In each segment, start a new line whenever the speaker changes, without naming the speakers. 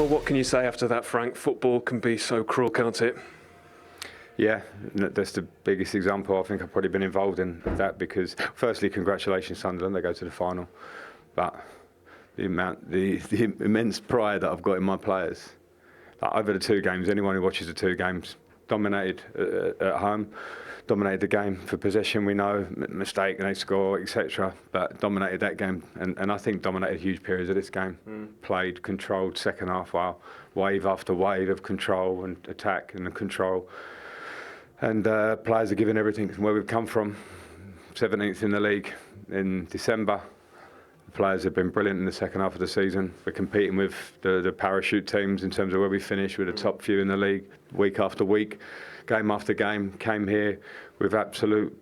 Well, what can you say after that, Frank? Football can be so cruel, can't it?
Yeah, that's the biggest example I think I've probably been involved in that, because firstly, congratulations Sunderland, they go to the final, but the immense pride that I've got in my players, like over the two games, anyone who watches the two games, dominated at home, dominated the game for possession, we know, mistake and they score, etc. But dominated that game, and I think dominated huge periods of this game. Played, controlled second half, wave after wave of control and attack and control. And players are giving everything from where we've come from. 17th in the league in December. The players have been brilliant in the second half of the season. We're competing with the parachute teams in terms of where we finished. We're the top few in the league week after week, game after game. Came here with absolute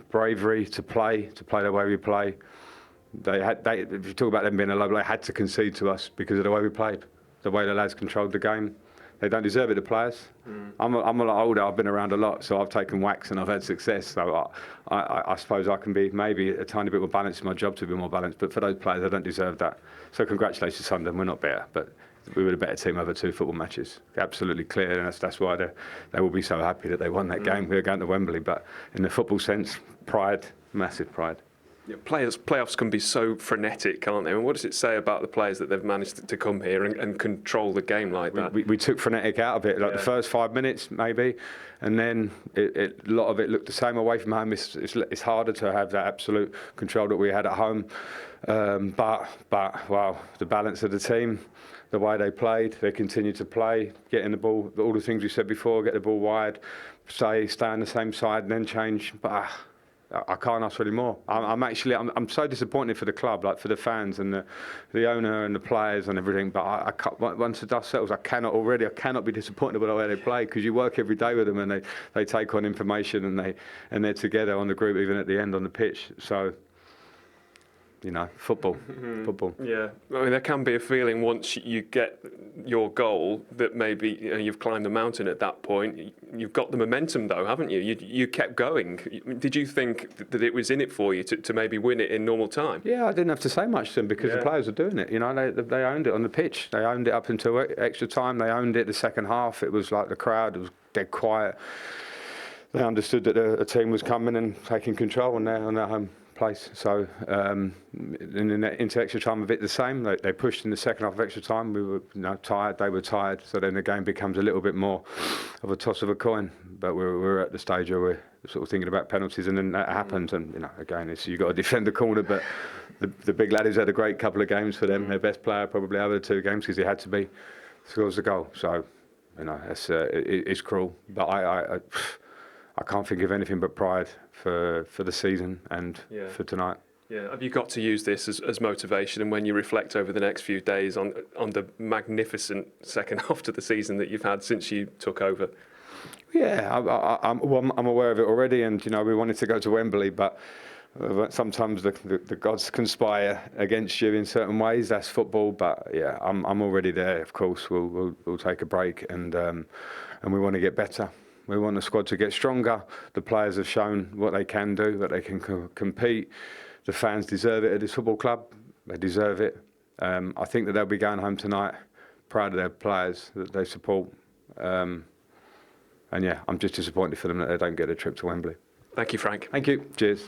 bravery to play the way we play. If you talk about them being a low, they had to concede to us because of the way we played, the way the lads controlled the game. They don't deserve it, the players. I'm a lot older, I've been around a lot, so I've taken whacks and I've had success. So I suppose I can be maybe a tiny bit more balanced in my job to be more balanced, but for those players, they don't deserve that. So congratulations, Sunderland, we're not better, but we were the better team over two football matches. Absolutely clear, and that's why they will be so happy that they won that game. We were going to Wembley, but in the football sense, pride, massive pride.
Yeah, playoffs can be so frenetic, can't they? And what does it say about the players that they've managed to come here and control the game like that?
We took frenetic out of it, the first 5 minutes maybe, and then a lot of it looked the same away from home. It's harder to have that absolute control that we had at home. But wow, the balance of the team, the way they played, they continued to play, getting the ball, all the things we said before, get the ball wide, stay on the same side, and then change. But I can't ask for any more. I'm so disappointed for the club, like for the fans and the owner and the players and everything. But I can't, once the dust settles, I cannot be disappointed with the way they play, because you work every day with them and they take on information and they're together on the group, even at the end on the pitch. So, you know, football.
Yeah, I mean, there can be a feeling once you get your goal that maybe you've climbed the mountain at that point. You've got the momentum though, haven't you? You kept going. Did you think that it was in it for you to maybe win it in normal time?
Yeah, I didn't have to say much to them because the players were doing it. You know, they owned it on the pitch. They owned it up until extra time. They owned it the second half. It was like the crowd was dead quiet. They understood that a team was coming and taking control on their home place. So into extra time a bit the same. They pushed in the second half of extra time. We were tired, they were tired, so then the game becomes a little bit more of a toss of a coin. But we're at the stage where we're sort of thinking about penalties, and then that happens, and again you've got to defend the corner. But the big lad who's had a great couple of games for them, their best player probably over the two games because he had to be, scores the goal. So it's cruel, but I can't think of anything but pride for the season and for tonight.
Yeah, have you got to use this as motivation? And when you reflect over the next few days on the magnificent second half to the season that you've had since you took over?
Yeah, I'm aware of it already, and we wanted to go to Wembley, but sometimes the gods conspire against you in certain ways. That's football, but yeah, I'm already there. Of course, we'll take a break, and we want to get better. We want the squad to get stronger. The players have shown what they can do, that they can compete. The fans deserve it at this football club. They deserve it. I think that they'll be going home tonight proud of their players that they support. And yeah, I'm just disappointed for them that they don't get a trip to Wembley.
Thank you, Frank.
Thank you. Cheers.